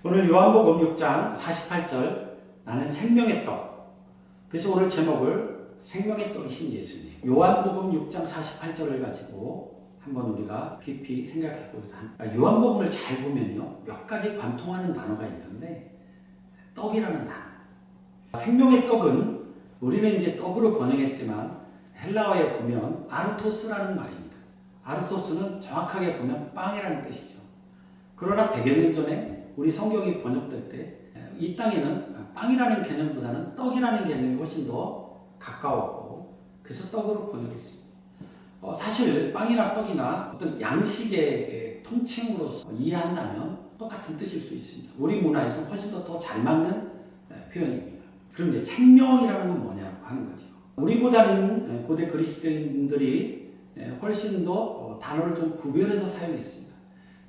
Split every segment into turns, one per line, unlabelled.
오늘 요한복음 6장 48절 나는 생명의 떡. 그래서 오늘 제목을 생명의 떡이신 예수님. 요한복음 6장 48절을 가지고 한번 우리가 깊이 생각해 보자. 요한복음을 잘 보면요, 몇 가지 관통하는 단어가 있는데 떡이라는 단어. 생명의 떡은 우리는 이제 떡으로 번역했지만 헬라어에 보면 아르토스라는 말입니다. 아르토스는 정확하게 보면 빵이라는 뜻이죠. 그러나 100여 년 전에 우리 성경이 번역될 때 이 땅에는 빵이라는 개념보다는 떡이라는 개념이 훨씬 더 가까웠고, 그래서 떡으로 번역했습니다. 사실 빵이나 떡이나 어떤 양식의 통칭으로서 이해한다면 똑같은 뜻일 수 있습니다. 우리 문화에서 훨씬 더 잘 맞는 표현입니다. 그럼 이제 생명이라는 건 뭐냐고 하는 거죠. 우리보다는 고대 그리스도인들이 훨씬 더 단어를 좀 구별해서 사용했습니다.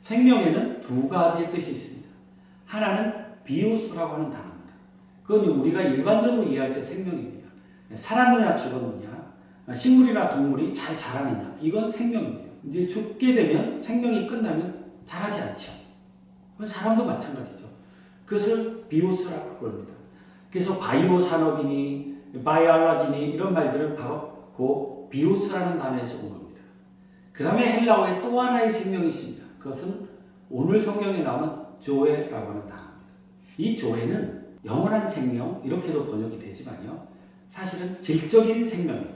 생명에는 두 가지의 뜻이 있습니다. 하나는 비오스라고 하는 단어입니다. 그건 우리가 일반적으로 이해할 때 생명입니다. 살았느냐 죽었느냐, 식물이나 동물이 잘 자라느냐, 이건 생명입니다. 이제 죽게 되면, 생명이 끝나면 자라지 않죠. 사람도 마찬가지죠. 그것을 비오스라고 부릅니다. 그래서 바이오 산업이니 바이올로지니 이런 말들은 바로 그 비오스라는 단어에서 온 겁니다. 그 다음에 헬라어에 또 하나의 생명이 있습니다. 그것은 오늘 성경에 나오는 조에라고 하는 단어입니다. 이 조에는 영원한 생명, 이렇게도 번역이 되지만요, 사실은 질적인 생명입니다.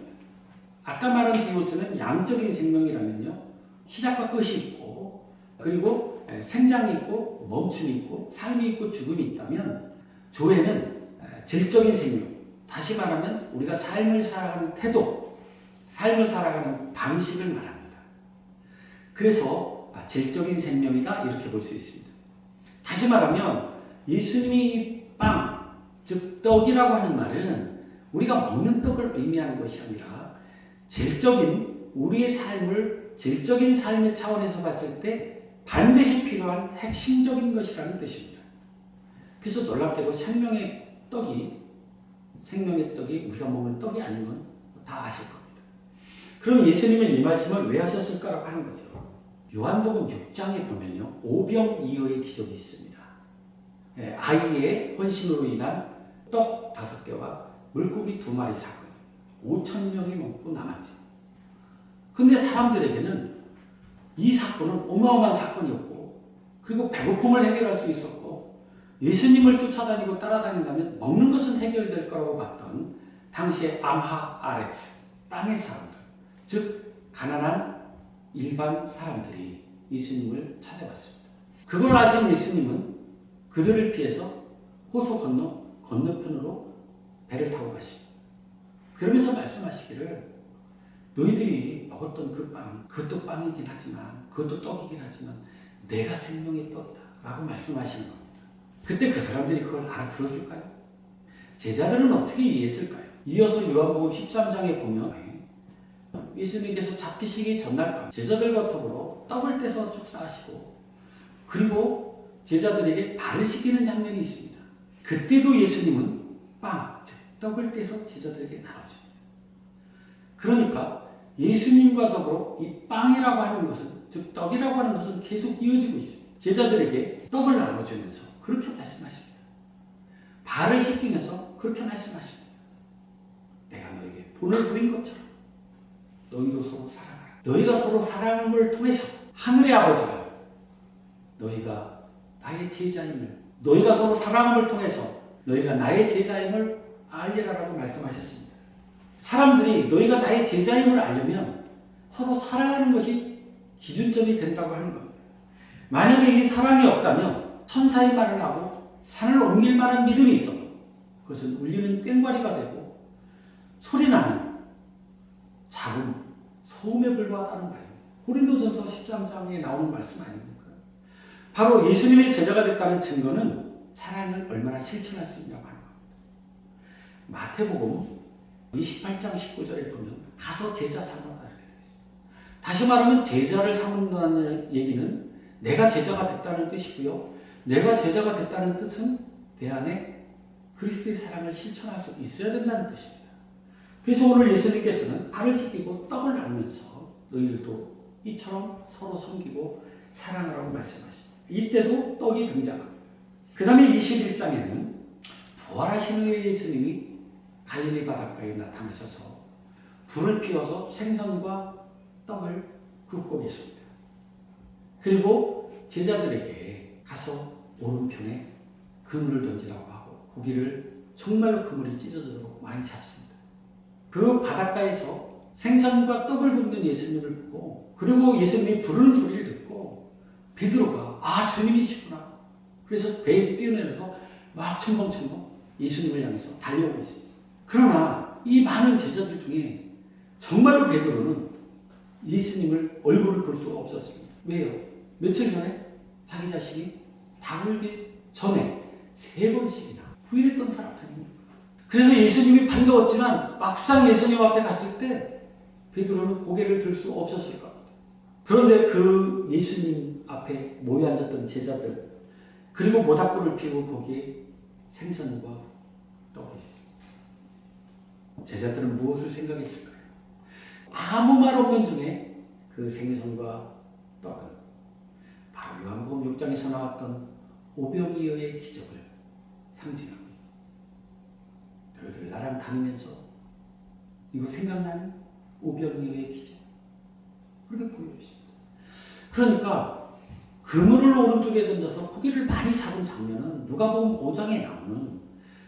아까 말한 비오스는 양적인 생명이라면요, 시작과 끝이 있고, 그리고 생장이 있고 멈춤이 있고 삶이 있고 죽음이 있다면, 조에는 질적인 생명, 다시 말하면 우리가 삶을 살아가는 태도, 삶을 살아가는 방식을 말합니다. 그래서 질적인 생명이다, 이렇게 볼 수 있습니다. 다시 말하면 예수님이 빵, 즉 떡이라고 하는 말은 우리가 먹는 떡을 의미하는 것이 아니라 질적인 우리의 삶을, 질적인 삶의 차원에서 봤을 때 반드시 필요한 핵심적인 것이라는 뜻입니다. 그래서 놀랍게도 생명의 떡이 우리가 먹는 떡이 아닌 건 다 아실 겁니다. 그럼 예수님은 이 말씀을 왜 하셨을까라고 하는 거죠. 요한복음 6장에 보면요, 오병이어의 기적이 있습니다. 아이의 헌신으로 인한 떡 5개와 물고기 2마리 사건, 5,000명이 먹고 남았죠. 근데 사람들에게는 이 사건은 어마어마한 사건이었고, 그리고 배고픔을 해결할 수 있었고, 예수님을 쫓아다니고 따라다닌다면 먹는 것은 해결될 거라고 봤던 당시의 암하 아레츠, 땅의 사람들, 즉 가난한 일반 사람들이 예수님을 찾아갔습니다. 그걸 아신 예수님은 그들을 피해서 호수 건너편으로 배를 타고 가십니다. 그러면서 말씀하시기를, 너희들이 먹었던 그 빵, 그것도 빵이긴 하지만, 그것도 떡이긴 하지만 내가 생명의 떡이다 라고 말씀하시는 겁니다. 그때 그 사람들이 그걸 알아들었을까요? 제자들은 어떻게 이해했을까요? 이어서 요한복음 13장에 보면 예수님께서 잡히시기 전날 밤 제자들과 더불어 떡을 떼서 축사하시고, 그리고 제자들에게 발을 씻기는 장면이 있습니다. 그때도 예수님은 빵, 즉 떡을 떼서 제자들에게 나눠줍니다. 그러니까 예수님과 더불어 이 빵이라고 하는 것은, 즉 떡이라고 하는 것은 계속 이어지고 있습니다. 제자들에게 떡을 나눠주면서 그렇게 말씀하십니다. 발을 씻기면서 그렇게 말씀하십니다. 내가 너에게 본을 보인 것처럼 너희도 서로 사랑하라. 너희가 서로 사랑함을 통해서 하늘의 아버지가 너희가 나의 제자임을, 너희가 서로 사랑함을 통해서 너희가 나의 제자임을 알리라라고 말씀하셨습니다. 사람들이 너희가 나의 제자임을 알려면 서로 사랑하는 것이 기준점이 된다고 하는 겁니다. 만약에 이 사랑이 없다면 천사의 말을 하고 산을 옮길 만한 믿음이 있어도 그것은 울리는 꽹과리가 되고 소리나는 작은 소음에 불과하다는 말입니다. 고린도전서 13장에 나오는 말씀 아닙니까? 바로 예수님의 제자가 됐다는 증거는 사랑을 얼마나 실천할 수 있냐고 하는 겁니다. 마태복음 28장 19절에 보면 가서 제자 삼으라 이렇게 되어 있습니다. 다시 말하면 제자를 삼는다는 얘기는 내가 제자가 됐다는 뜻이고요. 내가 제자가 됐다는 뜻은 내 안에 그리스도의 사랑을 실천할 수 있어야 된다는 뜻입니다. 그래서 오늘 예수님께서는 발을 씻기고 떡을 나누면서 너희들도 이처럼 서로 섬기고 사랑하라고 말씀하십니다. 이때도 떡이 등장합니다. 그 다음에 21장에는 부활하신 후에 예수님이 갈릴리 바닷가에 나타나셔서 불을 피워서 생선과 떡을 굽고 계십니다. 그리고 제자들에게 가서 오른편에 그물을 던지라고 하고 고기를 정말로 그물이 찢어지도록 많이 잡습니다. 그 바닷가에서 생선과 떡을 굽는 예수님을 보고 그리고 예수님이 부르는 소리를 듣고 베드로가 주님이시구나. 그래서 배에서 뛰어내려서 막 첨벙첨벙 예수님을 향해서 달려오고 있습니다. 그러나 이 많은 제자들 중에 정말로 베드로는 예수님을 얼굴을 볼 수가 없었습니다. 왜요? 며칠 전에 자기 자신이 다물기 전에 3번씩이나 부인했던 사람 아닙니까? 그래서 예수님이 반가웠지만 막상 예수님 앞에 갔을 때 베드로는 고개를 들 수 없었을 겁니다. 그런데 그 예수님 앞에 모여 앉았던 제자들 그리고 모닥불을 피우고 거기에 생선과 떡이 있습니다. 제자들은 무엇을 생각했을까요? 아무 말 없는 중에 그 생선과 떡은 바로 요한복음 6장에서 나왔던 오병이어의 기적을 상징하고 있습니다. 너희들 나랑 다니면서 이거 생각나는 오병이어의 기적 그렇게 보여주십니다. 그러니까 그물을 오른쪽에 던져서 고기를 많이 잡은 장면은 누가복음 5장에 나오는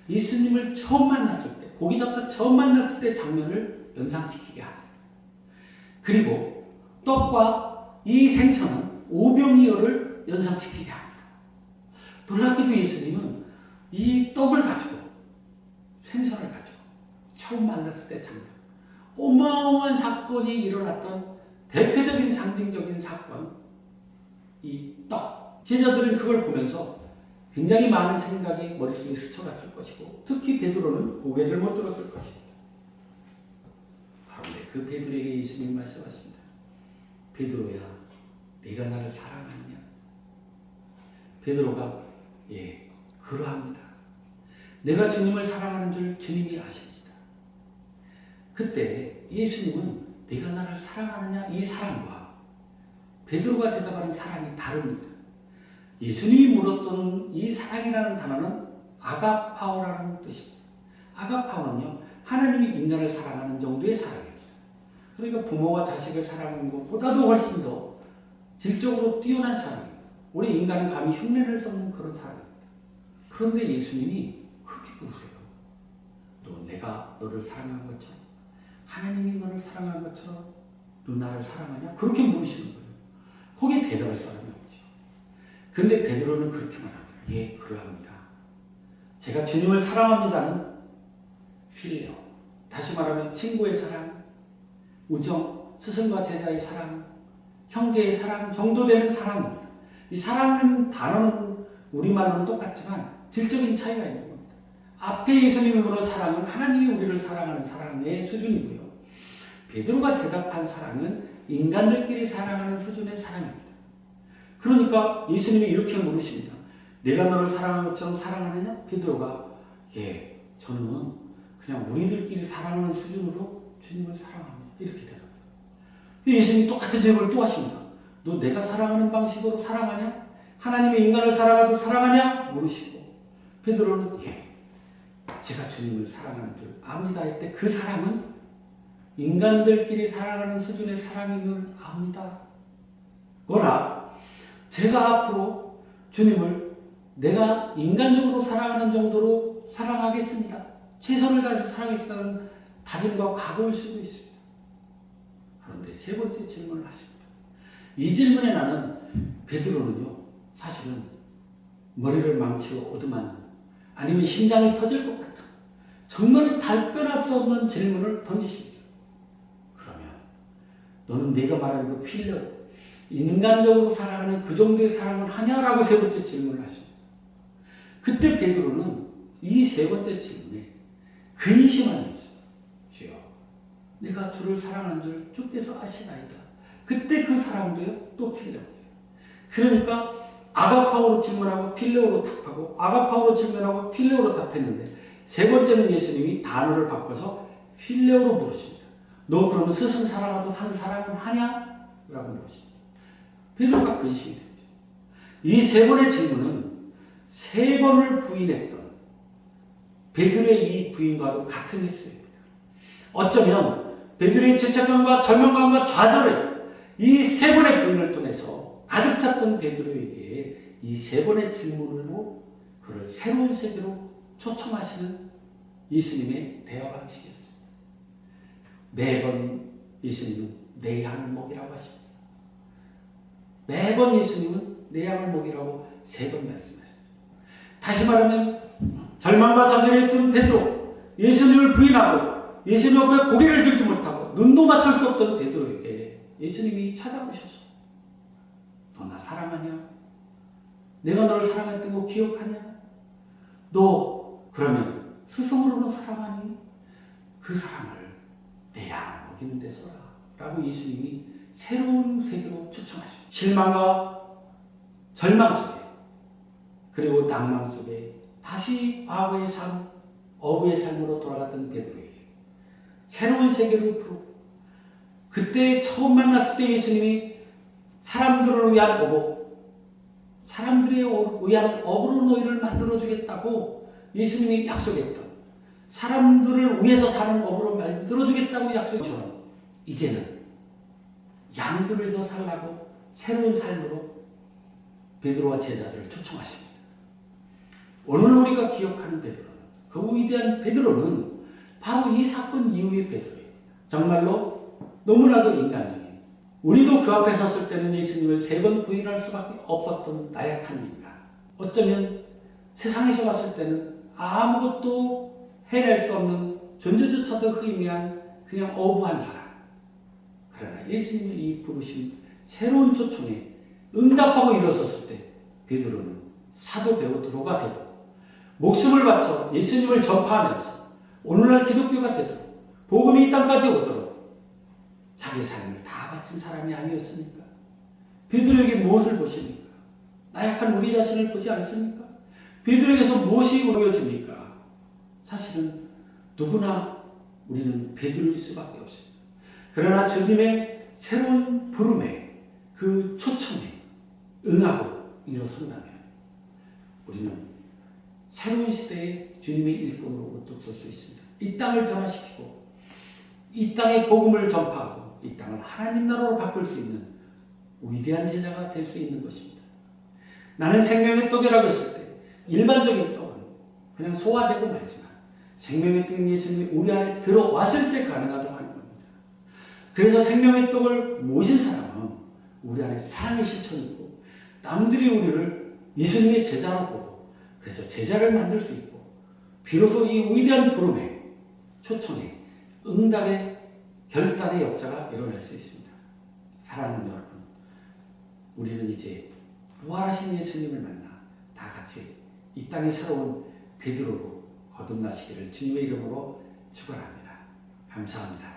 예수님을 처음 만났을 때 고기 잡다 처음 만났을 때 장면을 연상시키게 합니다. 그리고 떡과 이 생선은 오병이어를 연상시키게 합니다. 놀랍게도 예수님은 이 떡을 가지고 생선을 가지고 처음 만났을 때 장면 어마어마한 사건이 일어났던 대표적인 상징적인 사건 이 떡. 제자들은 그걸 보면서 굉장히 많은 생각이 머릿속에 스쳐갔을 것이고 특히 베드로는 고개를 못 들었을 것입니다. 그런데 그 베드로에게 예수님 말씀하십니다. 베드로야 네가 나를 사랑하느냐? 베드로가 예 그러합니다. 내가 주님을 사랑하는 줄 주님이 아십니다. 그때 예수님은 네가 나를 사랑하느냐 이 사랑과 베드로가 대답하는 사랑이 다릅니다. 예수님이 물었던 이 사랑이라는 단어는 아가파오라는 뜻입니다. 아가파오는요 하나님이 인간을 사랑하는 정도의 사랑입니다. 그러니까 부모와 자식을 사랑하는 것보다도 훨씬 더 질적으로 뛰어난 사랑입니다. 우리 인간은 감히 흉내낼 수 없는 그런 사랑입니다. 그런데 예수님이 그렇게 부르세요. 내가 너를 사랑한 것처럼 하나님이 너를 사랑한 것처럼 너 나를 사랑하냐? 그렇게 물으시는 거예요. 거기에 대답할 사람이 없죠. 근데 베드로는 그렇게 말합니다. 예, 그러합니다. 제가 주님을 사랑합니다는 필레오. 다시 말하면 친구의 사랑, 우정, 스승과 제자의 사랑, 형제의 사랑 정도 되는 사랑입니다. 이 사랑은 단어는 우리말로는 똑같지만 질적인 차이가 있는 겁니다. 앞에 예수님으로 사랑은 하나님이 우리를 사랑하는 사랑의 수준이고요. 베드로가 대답한 사랑은 인간들끼리 사랑하는 수준의 사랑입니다. 그러니까 예수님이 이렇게 물으십니다. 내가 너를 사랑한 것처럼 사랑하느냐? 베드로가 예, 저는 그냥 우리들끼리 사랑하는 수준으로 주님을 사랑합니다. 이렇게 대답합니다. 예수님이 똑같은 질문을 또 하십니다. 너 내가 사랑하는 방식으로 사랑하냐? 하나님의 인간을 사랑하듯 사랑하냐? 물으시고 베드로는 예, 제가 주님을 사랑하는 줄 압니다 할 때 그 사랑은 인간들끼리 사랑하는 수준의 사랑임을 압니다. 그러나 제가 앞으로 주님을 내가 인간적으로 사랑하는 정도로 사랑하겠습니다. 최선을 다해서 사랑하겠다는 다짐과 각오일 수도 있습니다. 그런데 세 번째 질문을 하십니다. 이 질문에 나는 베드로는요 사실은 머리를 망치고 얻어맞는 아니면 심장이 터질 것 같은 정말로 답변할 수 없는 질문을 던지십니다. 그러면 너는 내가 말하는 그 필러 인간적으로 사랑하는 그 정도의 사랑을 하냐라고 세 번째 질문을 하십니다. 그때 베드로는 이 세 번째 질문에 근심하는 거죠. 주여 내가 주를 사랑하는 줄 주께서 아시나이다. 그때 그 사랑도요 또 필레오예요. 그러니까 아가파오로 질문하고 필레오로 답하고 아가파오로 질문하고 필레오로 답했는데 세 번째는 예수님이 단어를 바꿔서 필레오로 물으십니다. 너 그러면 스승 사랑하듯 하는 사랑은 하냐? 라고 물으십니다. 베드로가 근심이 되죠. 이 세 번의 질문은 3번을 부인했던 베드로의 이 부인과도 같은 횟수입니다. 어쩌면 베드로의 죄책감과 절망감과 좌절을 이 3번의 부인을 통해서 가득 찼던 베드로에게 이 3번의 질문으로 그를 새로운 세계로 초청하시는 예수님의 대화 방식이었습니다. 매번 예수님은 내 양을 먹이라고 하십니다. 매번 예수님은 내 양을 먹이라고 3번 말씀하십니다. 다시 말하면 절망과 좌절에 있던 베드로, 예수님을 부인하고 예수님 앞에 고개를 들지 못하고 눈도 맞출 수 없던 베드로에게 예수님이 찾아오셔서 너 나 사랑하냐? 내가 너를 사랑했던 거 기억하냐? 너 그러면 스스로는 사랑하니? 그 사랑을 내 양을 먹이는 데 써라 라고 예수님이 새로운 세계로 초청하십니다. 실망과 절망 속에 그리고 낭망 속에 다시 과거의 삶, 어부의 삶으로 돌아갔던 베드로에게 새로운 세계로 부르고 그때 처음 만났을 때 예수님이 사람들을 위한 어부, 사람들의 위한 어부로 너희를 만들어주겠다고 예수님이 약속했던 사람들을 위해서 사는 어부로 만들어주겠다고 약속처럼 이제는 양들에서 살라고 새로운 삶으로 베드로와 제자들을 초청하십니다. 오늘 우리가 기억하는 베드로는 그 위대한 베드로는 바로 이 사건 이후의 베드로입니다. 정말로 너무나도 인간적인 우리도 그 앞에 섰을 때는 예수님을 3번 부인할 수밖에 없었던 나약한 인간. 어쩌면 세상에서 봤을 때는 아무것도 해낼 수 없는 존재조차도 희미한 그냥 어부한 사람. 그러나 예수님의 이 부르심 새로운 초청에 응답하고 일어섰을 때 베드로는 사도 베드로가 되고 목숨을 바쳐 예수님을 전파하면서 오늘날 기독교가 되도록 복음이 이 땅까지 오도록 자기 삶을 다 바친 사람이 아니었습니까? 베드로에게 무엇을 보십니까? 나약한 우리 자신을 보지 않습니까? 베드로에게서 무엇이 보여집니까? 사실은 누구나 우리는 베드로일 수밖에 없습니다. 그러나 주님의 새로운 부름에 그 초청에 응하고 일어선다면 우리는 새로운 시대에 주님의 일꾼으로 우뚝 설 수 있습니다. 이 땅을 변화시키고 이 땅의 복음을 전파하고 이 땅을 하나님 나라로 바꿀 수 있는 위대한 제자가 될 수 있는 것입니다. 나는 생명의 떡이라고 했을 때 일반적인 떡은 그냥 소화되고 말지만 생명의 떡인 예수님이 우리 안에 들어왔을 때 가능하다고 하는 겁니다. 그래서 생명의 떡을 모신 사람은 우리 안에 사랑의 실천이 있고 남들이 우리를 예수님의 제자로 보고 그래서 제자를 만들 수 있고 비로소 이 위대한 부름에 초청에 응답의 결단의 역사가 일어날 수 있습니다. 사랑하는 여러분, 우리는 이제 부활하신 예수님을 만나 다 같이 이 땅의 새로운 베드로로 거듭나시기를 주님의 이름으로 축원합니다. 감사합니다.